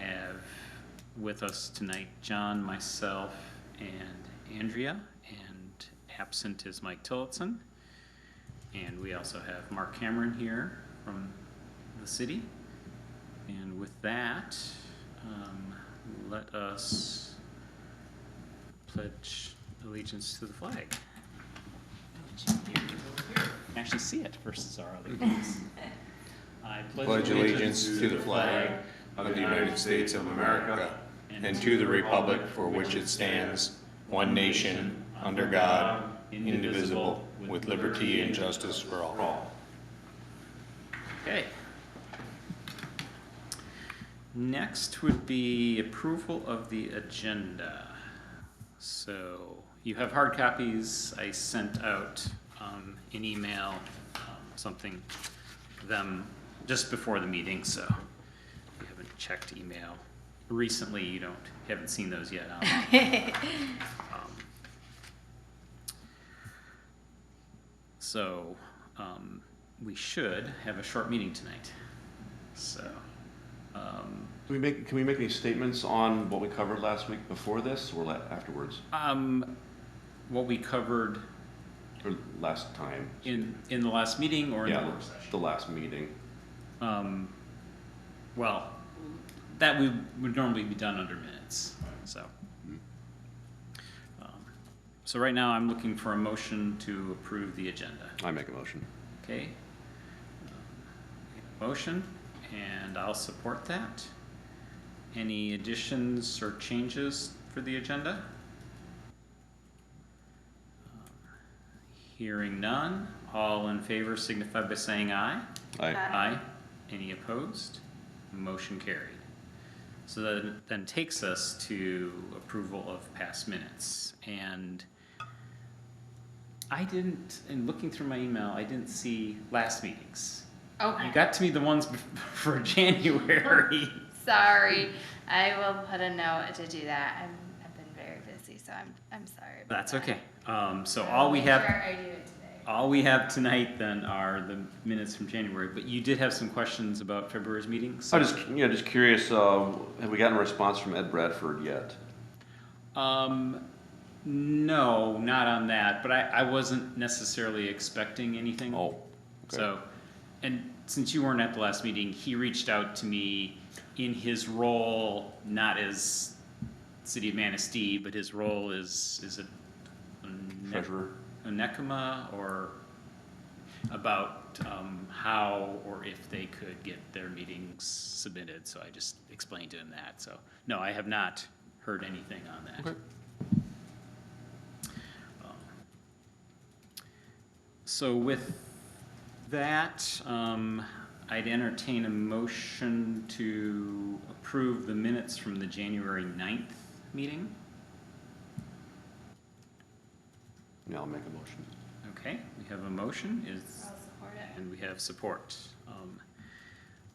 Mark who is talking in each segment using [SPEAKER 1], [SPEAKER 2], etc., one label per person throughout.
[SPEAKER 1] have with us tonight John, myself, and Andrea, and absent is Mike Tillotson. And we also have Mark Cameron here from the city. And with that, let us pledge allegiance to the flag. Actually see it versus our other things. I
[SPEAKER 2] pledge allegiance to the flag of the United States of America and to the republic for which it stands, one nation, under God, indivisible, with liberty and justice for all.
[SPEAKER 1] Okay. Next would be approval of the agenda. So you have hard copies. I sent out an email, something to them just before the meeting, so if you haven't checked email recently, you haven't seen those yet. We should have a short meeting tonight. So,
[SPEAKER 3] can we make any statements on what we covered last week before this, or afterwards?
[SPEAKER 1] what we covered
[SPEAKER 3] Or last time?
[SPEAKER 1] in the last meeting or in the
[SPEAKER 3] Yeah,
[SPEAKER 1] work session?
[SPEAKER 3] the last meeting.
[SPEAKER 1] Well, that would normally be done under minutes, so. So right now, I'm looking for a motion to approve the agenda.
[SPEAKER 3] I make a motion.
[SPEAKER 1] Okay? Motion, and I'll support that. Any additions or changes for the agenda? Hearing none, all in favor signify by saying aye.
[SPEAKER 3] Aye.
[SPEAKER 1] Aye. Any opposed? Motion carried. So that then takes us to approval of past minutes. And I didn't, in looking through my email, I didn't see last meetings.
[SPEAKER 4] Okay.
[SPEAKER 1] You got to me the ones for January.
[SPEAKER 4] Sorry. I will put a note to do that. I've been very busy, so I'm sorry about
[SPEAKER 1] That's
[SPEAKER 4] that.
[SPEAKER 1] okay. So
[SPEAKER 4] I
[SPEAKER 1] all
[SPEAKER 4] will
[SPEAKER 1] we
[SPEAKER 4] make
[SPEAKER 1] have,
[SPEAKER 4] sure I do it today.
[SPEAKER 1] all we have tonight then are the minutes from January. But you did have some questions about February's meetings.
[SPEAKER 3] I'm just curious. Have we gotten a response from Ed Bradford yet?
[SPEAKER 1] No, not on that. But I wasn't necessarily expecting anything.
[SPEAKER 3] Oh, okay.
[SPEAKER 1] So, and since you weren't at the last meeting, he reached out to me in his role, not as City of Manistee, but his role is it
[SPEAKER 3] Treasurer.
[SPEAKER 1] a Nekema, or about how or if they could get their meetings submitted. So I just explained to him that. So no, I have not heard anything on that.
[SPEAKER 3] Okay.
[SPEAKER 1] So with that, I'd entertain a motion to approve the minutes from the January 9th meeting.
[SPEAKER 3] Yeah, I'll make a motion.
[SPEAKER 1] Okay, we have a motion,
[SPEAKER 4] I'll support it.
[SPEAKER 1] and we have support.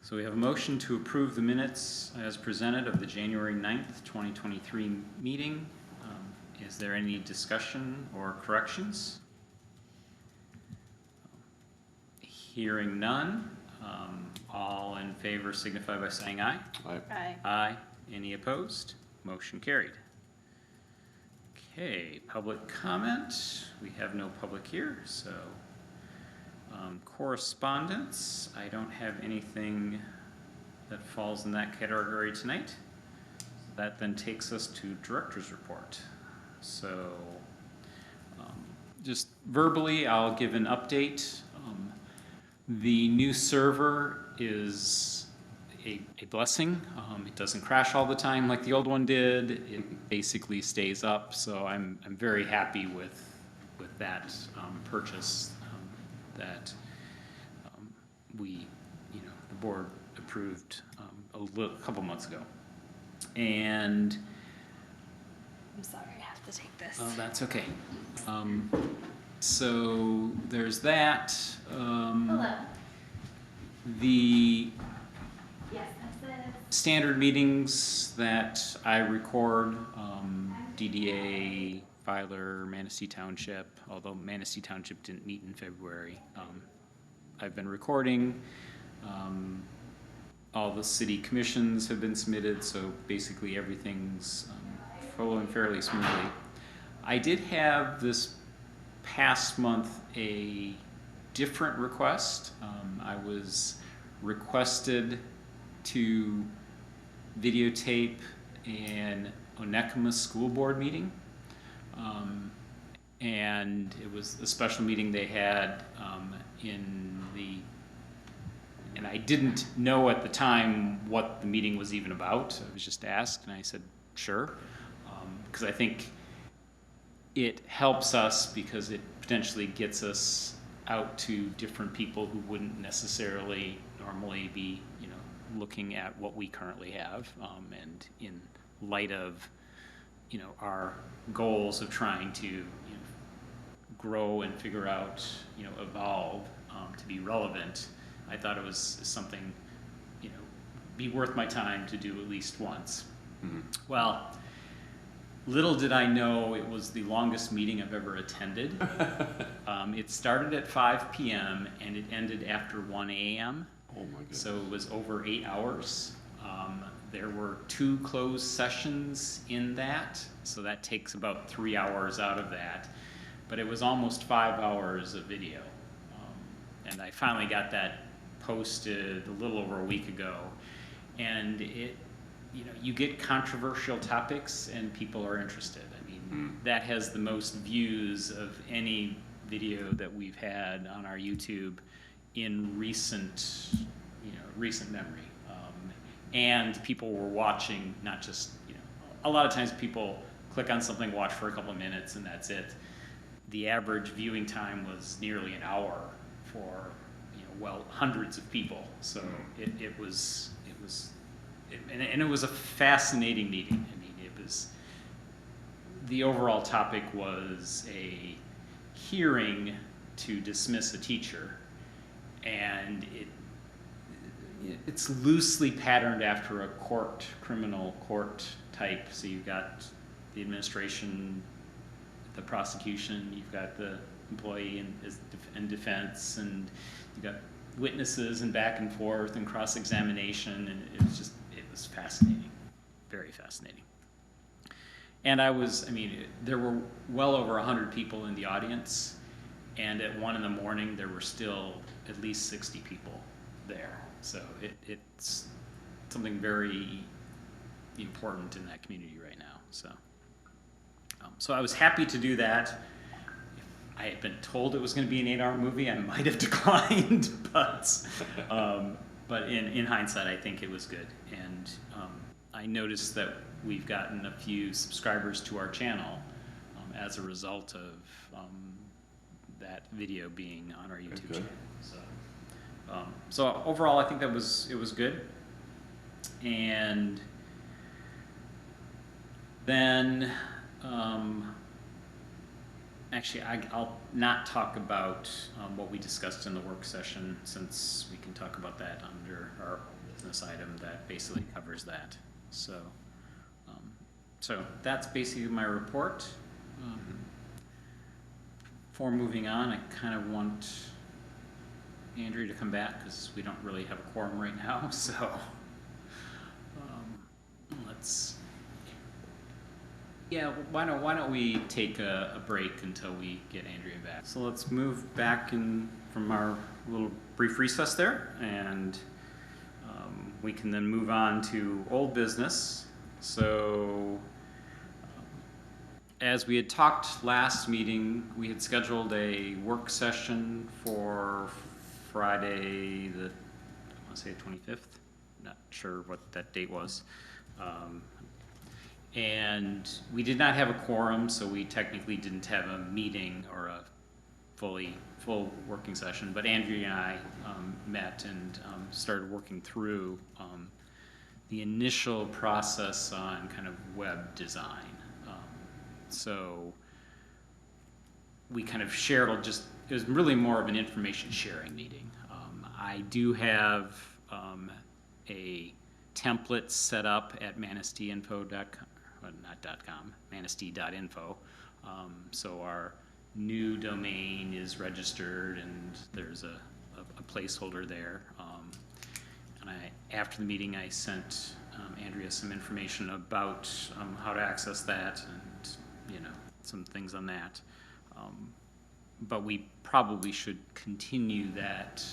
[SPEAKER 1] So we have a motion to approve the minutes as presented of the January 9th, 2023 meeting. Is there any discussion or corrections? Hearing none, all in favor signify by saying aye.
[SPEAKER 3] Aye.
[SPEAKER 4] Aye.
[SPEAKER 1] Aye. Any opposed? Motion carried. Okay, public comment. We have no public here, so correspondence. I don't have anything that falls in that category tonight. That then takes us to director's report. So just verbally, I'll give an update. The new server is a blessing. It doesn't crash all the time like the old one did. It basically stays up, so I'm very happy with that purchase that we, the board approved a couple months ago. And
[SPEAKER 4] I'm sorry, I have to take this.
[SPEAKER 1] oh, that's okay. So there's that.
[SPEAKER 4] Hello.
[SPEAKER 1] The
[SPEAKER 4] Yes, that's it.
[SPEAKER 1] standard meetings that I record, DDA, Filer, Manistee Township, although Manistee Township didn't meet in February. I've been recording. all the city commissions have been submitted, so basically everything's flowing fairly smoothly. I did have this past month a different request. I was requested to videotape an Onekama school board meeting. And it was a special meeting they had and I didn't know at the time what the meeting was even about. I was just asked, and I said, sure. Because I think it helps us because it potentially gets us out to different people who wouldn't necessarily normally be, looking at what we currently have. And in light of, our goals of trying to, grow and figure out, evolve to be relevant, I thought it was something, be worth my time to do at least once.
[SPEAKER 3] Mm-hmm.
[SPEAKER 1] Well, little did I know it was the longest meeting I've ever attended. It started at 5 p.m. and it ended after 1 a.m.
[SPEAKER 3] Oh my goodness.
[SPEAKER 1] So it was over 8 hours. There were 2 closed sessions in that, so that takes about 3 hours out of that. But it was almost 5 hours of video. And I finally got that posted a little over a week ago. And it, you get controversial topics and people are interested. I mean, that has the most views of any video that we've had on our YouTube in recent memory. And people were watching, not just, a lot of times people click on something, watch for a couple of minutes, and that's it. The average viewing time was nearly an hour for, hundreds of people. So it was a fascinating meeting. I mean, the overall topic was a hearing to dismiss a teacher, and it's loosely patterned after a criminal court type. So you've got the administration, the prosecution, you've got the employee and defense, and you've got witnesses and back and forth and cross-examination, and it was fascinating, very fascinating. And there were well over 100 people in the audience, and at 1 a.m. there were still at least 60 people there. So it's something very important in that community right now. So I was happy to do that. If I had been told it was going to be an 8-hour movie, I might have declined, but in hindsight, I think it was good. And I noticed that we've gotten a few subscribers to our channel as a result of that video being on our YouTube
[SPEAKER 3] Okay.
[SPEAKER 1] channel. So overall, I think it was good. And then, actually, I'll not talk about what we discussed in the work session, since we can talk about that under our business item that basically covers that. So that's basically my report. Before moving on, I kind of want Andrew to come back because we don't really have a quorum right now. So why don't we take a break until we get Andrea back? So let's move back from our little brief recess there, and we can then move on to old business. So as we had talked last meeting, we had scheduled a work session for Friday, I want to say the 25th. Not sure what that date was. And we did not have a quorum, so we technically didn't have a meeting or a full working session. But Andrea and I met and started working through the initial process on kind of web design. So we kind of shared it was really more of an information sharing meeting. I do have a template set up at manistee.info.com, well, not .com, manistee.info. So our new domain is registered and there's a placeholder there. And after the meeting, I sent Andrea some information about how to access that and, some things on that. But we probably should continue that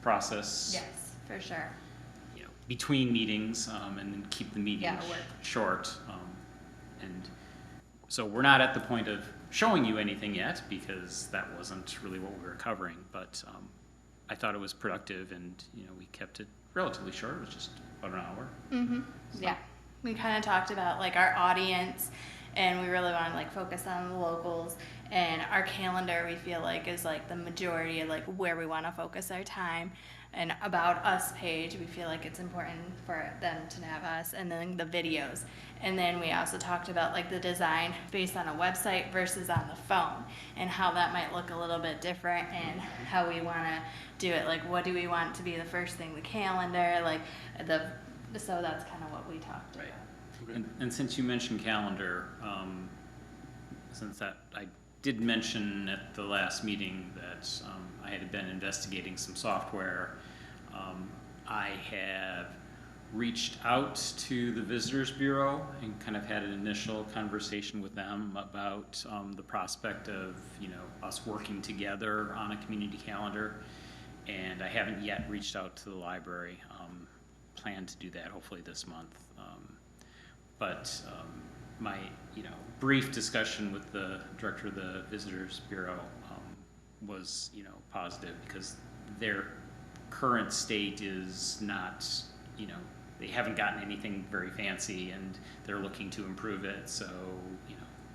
[SPEAKER 1] process.
[SPEAKER 4] Yes, for sure.
[SPEAKER 1] Between meetings, and then keep the meetings
[SPEAKER 4] work.
[SPEAKER 1] short. And so we're not at the point of showing you anything yet, because that wasn't really what we were covering, but I thought it was productive, and, we kept it relatively short. It was just about an hour.
[SPEAKER 4] Mm-hmm. Yeah, we kind of talked about like our audience, and we really want to like focus on the locals, and our calendar we feel like is like the majority of like where we want to focus our time. And about us page, we feel like it's important for them to have us, and then the videos. And then we also talked about like the design based on a website versus on the phone, and how that might look a little bit different, and how we want to do it. Like, what do we want to be the first thing? The calendar, so that's kind of what we talked
[SPEAKER 1] Right.
[SPEAKER 4] about.
[SPEAKER 1] And since you mentioned calendar, since that I did mention at the last meeting that I had been investigating some software, I have reached out to the Visitors Bureau and kind of had an initial conversation with them about the prospect of us working together on a community calendar, and I haven't yet reached out to the library. Plan to do that hopefully this month, but my brief discussion with the director of the Visitors Bureau was positive, because their current state is not, they haven't gotten anything very fancy, and they're looking to improve it. So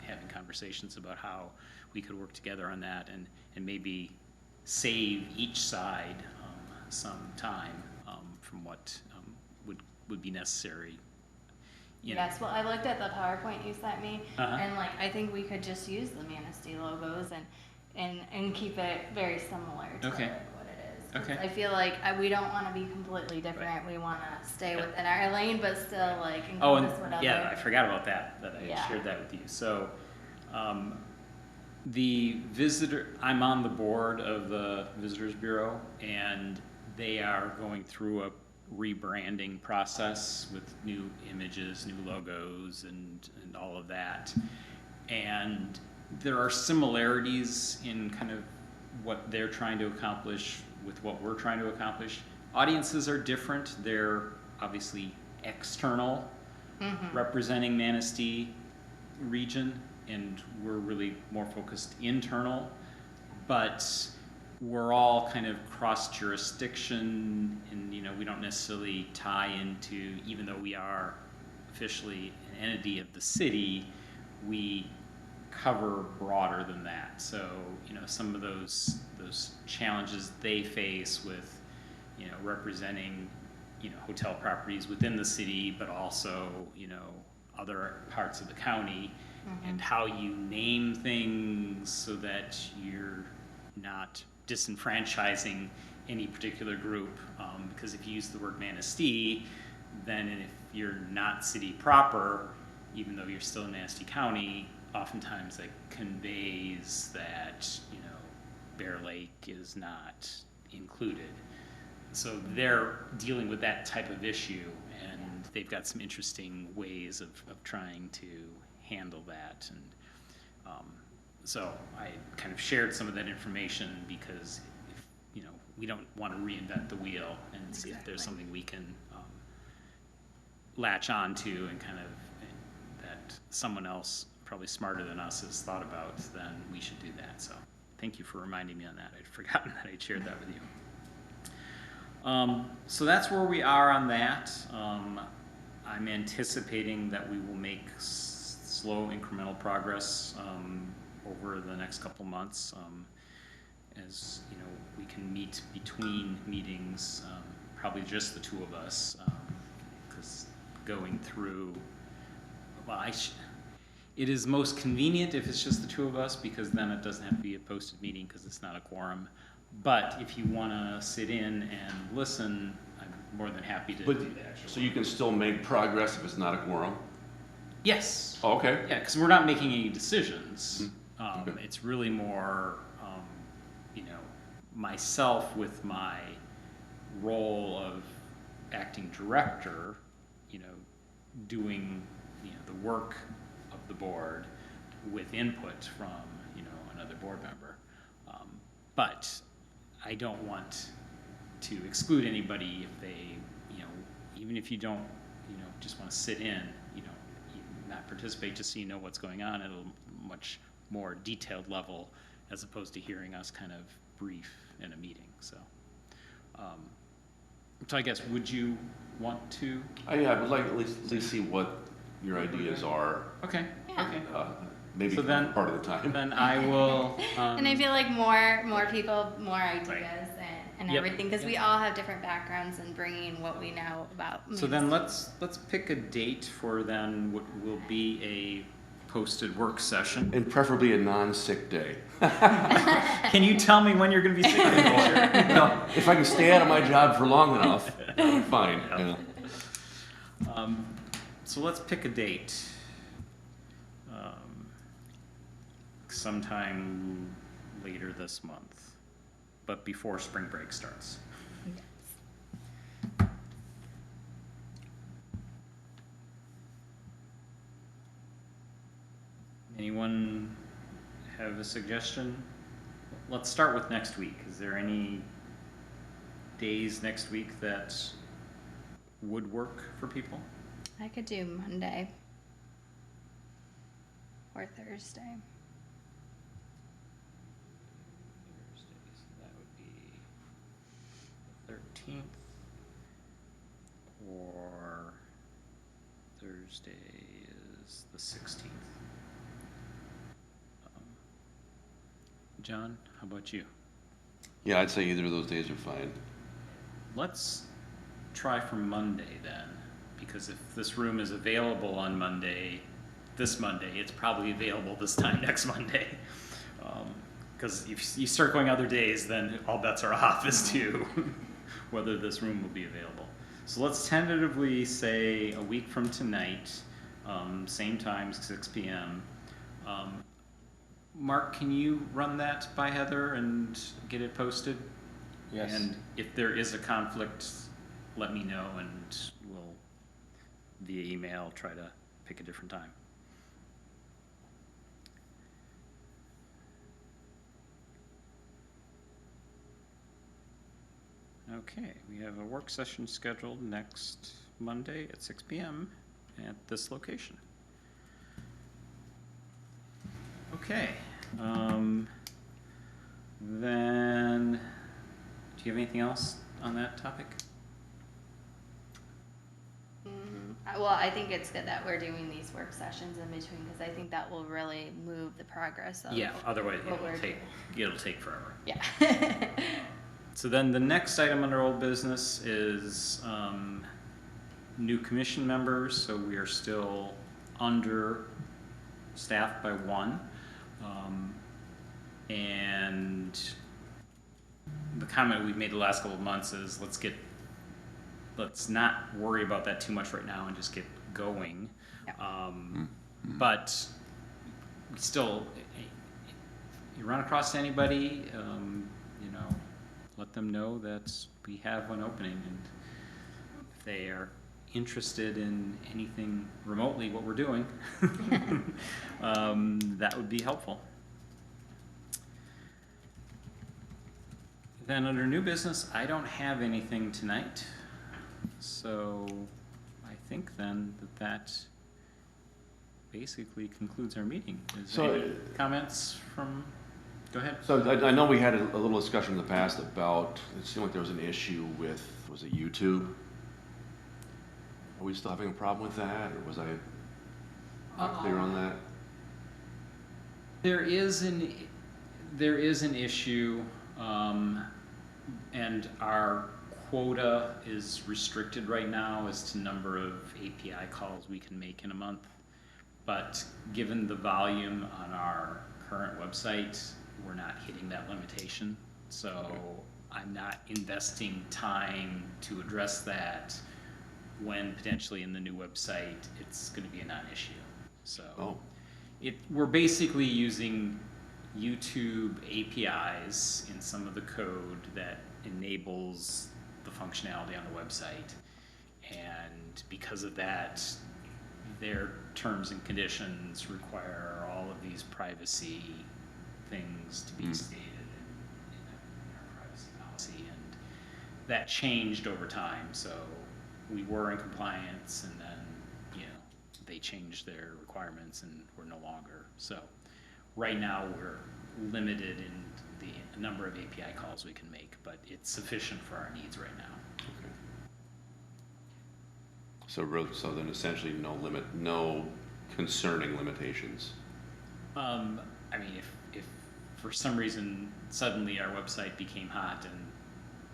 [SPEAKER 1] having conversations about how we could work together on that, and maybe save each side some time from what would be necessary.
[SPEAKER 4] Yes, well, I looked at the PowerPoint you sent me,
[SPEAKER 1] Uh-huh.
[SPEAKER 4] and like I think we could just use the Manistee logos and keep it very similar to
[SPEAKER 1] Okay.
[SPEAKER 4] like what it is. 'Cause
[SPEAKER 1] Okay.
[SPEAKER 4] I feel like we don't want to be completely different. We want to stay
[SPEAKER 1] Yeah.
[SPEAKER 4] within our lane, but still like
[SPEAKER 1] Oh,
[SPEAKER 4] encompass what
[SPEAKER 1] and
[SPEAKER 4] other.
[SPEAKER 1] yeah, I forgot about that I
[SPEAKER 4] Yeah.
[SPEAKER 1] shared that with you. So, I'm on the board of the Visitors Bureau, and they are going through a rebranding process with new images, new logos, and all of that. And there are similarities in kind of what they're trying to accomplish with what we're trying to accomplish. Audiences are different. They're obviously external, representing Manistee region, and we're really more focused internal. But we're all kind of cross-jurisdiction, and we don't necessarily tie into, even though we are officially an entity of the city, we cover broader than that. So some of those challenges they face with representing hotel properties within the city, but also other parts of the county, and how you name things so that you're not disenfranchising any particular group, because if you use the word Manistee, then if you're not city proper, even though you're still in Manistee County, oftentimes that conveys that Bear Lake is not included. So they're dealing with that type of issue, and they've got some interesting ways of trying to handle that. And so I kind of shared some of that information, because we don't want to reinvent the wheel, and see if there's something we can latch on to, and kind of that someone else probably smarter than us has thought about, then we should do that. So thank you for reminding me on that. I'd forgotten that I'd shared that with you. So that's where we are on that. I'm anticipating that we will make slow incremental progress over the next couple months, as we can meet between meetings, probably just the two of us, because going through, it is most convenient if it's just the two of us, because then it doesn't have to be a posted meeting, because it's not a quorum. But if you want to sit in and listen, I'm more than happy to do that.
[SPEAKER 3] So you can still make progress if it's not a quorum?
[SPEAKER 1] Yes.
[SPEAKER 3] Oh, okay.
[SPEAKER 1] Yeah, because we're not making any decisions.
[SPEAKER 3] Okay.
[SPEAKER 1] It's really more, myself with my role of acting director, doing, the work of the board with input from, another board member. But I don't want to exclude anybody if they, even if you don't, just want to sit in, not participate, just so you know what's going on at a much more detailed level, as opposed to hearing us kind of brief in a meeting. So I guess, would you want to?
[SPEAKER 3] Yeah, I would like at least see what your ideas are,
[SPEAKER 1] Okay,
[SPEAKER 4] Yeah.
[SPEAKER 1] okay.
[SPEAKER 3] maybe
[SPEAKER 1] So then-
[SPEAKER 3] part of the time.
[SPEAKER 1] Then I will.
[SPEAKER 4] And I feel like more people, more ideas and
[SPEAKER 1] Yep.
[SPEAKER 4] everything, because we all have different backgrounds and bringing what we know about.
[SPEAKER 1] So then let's pick a date for then what will be a posted work session.
[SPEAKER 3] And preferably a non-sick day.
[SPEAKER 1] Can you tell me when you're going to be sick?
[SPEAKER 3] No, if I can stay out of my job for long enough, I'll be fine. Yeah.
[SPEAKER 1] So let's pick a date. Sometime later this month, but before spring break starts. Anyone have a suggestion? Let's start with next week. Is there any days next week that would work for people?
[SPEAKER 4] I could do Monday or Thursday.
[SPEAKER 1] Thursday, so that would be the 13th, or Thursday is the 16th. John, how about you?
[SPEAKER 3] Yeah, I'd say either of those days are fine.
[SPEAKER 1] Let's try for Monday then, because if this room is available on Monday, this Monday, it's probably available this time next Monday. Because if you start going other days, then all bets are off as to whether this room will be available. So let's tentatively say a week from tonight, same time, 6 p.m. Mark, can you run that by Heather and get it posted?
[SPEAKER 2] Yes.
[SPEAKER 1] And if there is a conflict, let me know, and we'll, via email, try to pick a different time. Okay, we have a work session scheduled next Monday at 6 p.m. at this location. Okay, then, do you have anything else on that topic?
[SPEAKER 4] Well, I think it's good that we're doing these work sessions in between, because I think that will really move the progress of.
[SPEAKER 1] Yeah, otherwise
[SPEAKER 4] what we're
[SPEAKER 1] it'll take forever.
[SPEAKER 4] Yeah.
[SPEAKER 1] So then the next item under old business is new commission members. So we are still under staffed by one. And the comment we've made the last couple of months is let's not worry about that too much right now and just get going.
[SPEAKER 4] Yeah.
[SPEAKER 1] But we still, you run across anybody, let them know that we have one opening, and if they are interested in anything remotely what we're doing, that would be helpful. Then under new business, I don't have anything tonight, so I think then that basically concludes our meeting. Is there any comments from? Go ahead.
[SPEAKER 3] So I know we had a little discussion in the past about, it seemed like there was an issue with, was it YouTube? Are we still having a problem with that, or was I not clear on that?
[SPEAKER 1] There is an issue, and our quota is restricted right now as to number of API calls we can make in a month. But given the volume on our current website, we're not hitting that limitation. So I'm not investing time to address that when potentially in the new website it's going to be a non-issue. So we're basically using YouTube APIs in some of the code that enables the functionality on the website. And because of that, their terms and conditions require all of these privacy things to be stated in our privacy policy, and that changed over time. So we were in compliance, and then, you know, they changed their requirements and we're no longer. So right now we're limited in the number of API calls we can make, but it's sufficient for our needs right now.
[SPEAKER 3] Okay. So then essentially no concerning limitations.
[SPEAKER 1] I mean, if for some reason suddenly our website became hot and,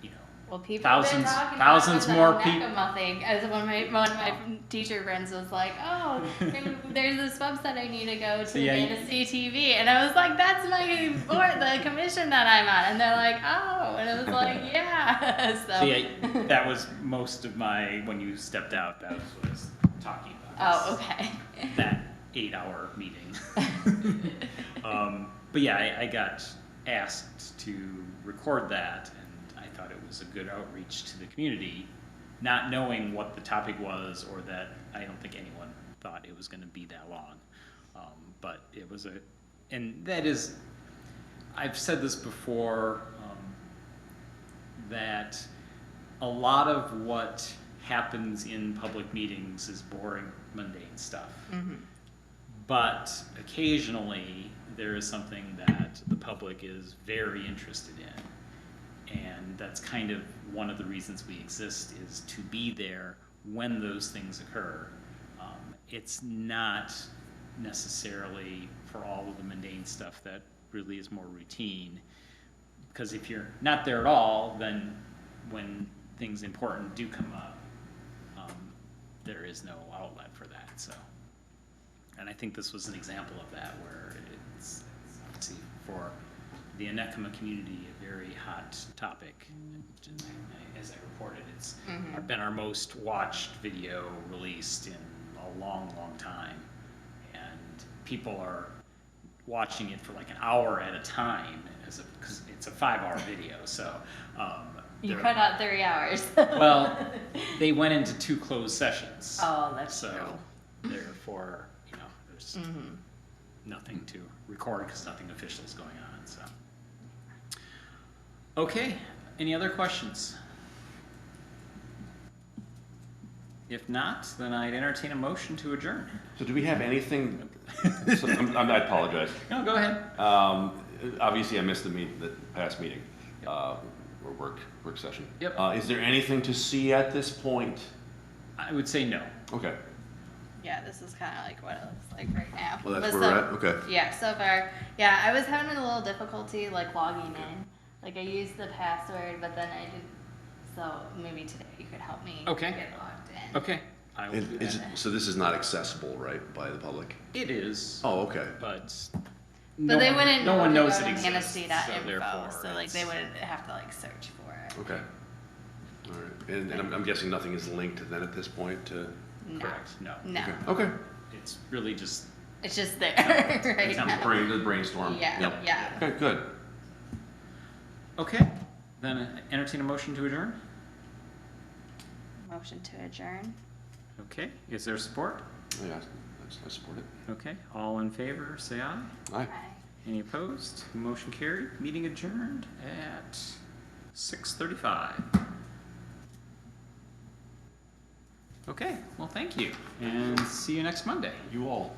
[SPEAKER 1] you know,
[SPEAKER 4] Well, people have been
[SPEAKER 1] thousands
[SPEAKER 4] talking
[SPEAKER 1] more
[SPEAKER 4] about the
[SPEAKER 1] people.
[SPEAKER 4] Onekama thing. As one of my teacher friends was like, "Oh, there's this website I need to go to,
[SPEAKER 1] Yeah,
[SPEAKER 4] Manistee TV," and I was like, "That's my board, the commission that I'm on," and they're like, "Oh," and it was like, "Yeah." So.
[SPEAKER 1] That was most of when you stepped out, that was what I was talking about.
[SPEAKER 4] Oh, okay.
[SPEAKER 1] That 8-hour meeting. But yeah, I got asked to record that, and I thought it was a good outreach to the community, not knowing what the topic was, or that I don't think anyone thought it was going to be that long. But it was and that is, I've said this before, that a lot of what happens in public meetings is boring, mundane stuff.
[SPEAKER 4] Mm-hmm.
[SPEAKER 1] But occasionally, there is something that the public is very interested in. And that's kind of one of the reasons we exist, is to be there when those things occur. It's not necessarily for all of the mundane stuff that really is more routine. Because if you're not there at all, then when things important do come up, there is no outlet for that. So, and I think this was an example of that, where it's obviously for the Onekama community a very hot topic. As I reported, it's been our most watched video released in a long, long time, and people are watching it for like an hour at a time, because it's a 5-hour video. So
[SPEAKER 4] You cut out 3 hours.
[SPEAKER 1] well, they went into 2 closed sessions.
[SPEAKER 4] Oh, that's
[SPEAKER 1] so
[SPEAKER 4] true.
[SPEAKER 1] therefore, you know, there's nothing to record because nothing official is going on. So, okay, any other questions? If not, then I'd entertain a motion to adjourn.
[SPEAKER 3] So do we have anything, I apologize.
[SPEAKER 1] No, go ahead.
[SPEAKER 3] Obviously I missed the past meeting, or work session.
[SPEAKER 1] Yep.
[SPEAKER 3] Is there anything to see at this point?
[SPEAKER 1] I would say no.
[SPEAKER 3] Okay.
[SPEAKER 4] Yeah, this is kind of like what it looks like right now.
[SPEAKER 3] Well, that's
[SPEAKER 4] But
[SPEAKER 3] where we're at? Okay.
[SPEAKER 4] Yeah, so far, yeah, I was having a little difficulty like logging in. Like I used the password, but then I didn't. So maybe today you could help me
[SPEAKER 1] Okay.
[SPEAKER 4] get logged in.
[SPEAKER 1] Okay, I will do that.
[SPEAKER 3] So this is not accessible, right, by the public?
[SPEAKER 1] It is,
[SPEAKER 3] Oh, okay.
[SPEAKER 1] but
[SPEAKER 4] But they wouldn't
[SPEAKER 1] no
[SPEAKER 4] know
[SPEAKER 1] one
[SPEAKER 4] to
[SPEAKER 1] knows
[SPEAKER 4] go
[SPEAKER 1] it
[SPEAKER 4] to
[SPEAKER 1] exists.
[SPEAKER 4] Manistee.info,
[SPEAKER 1] therefore
[SPEAKER 4] so like they
[SPEAKER 1] it's-
[SPEAKER 4] would have to like search for it.
[SPEAKER 3] Okay. All right. And I'm guessing nothing is linked then at this point to?
[SPEAKER 4] No.
[SPEAKER 1] Correct, no.
[SPEAKER 4] No.
[SPEAKER 3] Okay.
[SPEAKER 1] It's really just,
[SPEAKER 4] It's just there right
[SPEAKER 1] It's on
[SPEAKER 4] now.
[SPEAKER 3] Brainstorm.
[SPEAKER 4] Yeah,
[SPEAKER 3] Yep.
[SPEAKER 4] yeah.
[SPEAKER 3] Okay, good.
[SPEAKER 1] okay, then entertain a motion to adjourn.
[SPEAKER 4] Motion to adjourn.
[SPEAKER 1] Okay, is there support?
[SPEAKER 3] Oh, yeah, I support it.
[SPEAKER 1] Okay, all in favor, say aye.
[SPEAKER 3] Aye.
[SPEAKER 4] Aye.
[SPEAKER 1] Any opposed? Motion carried. Meeting adjourned at 6:35. Okay, well, thank you, and see you next Monday.
[SPEAKER 3] You all.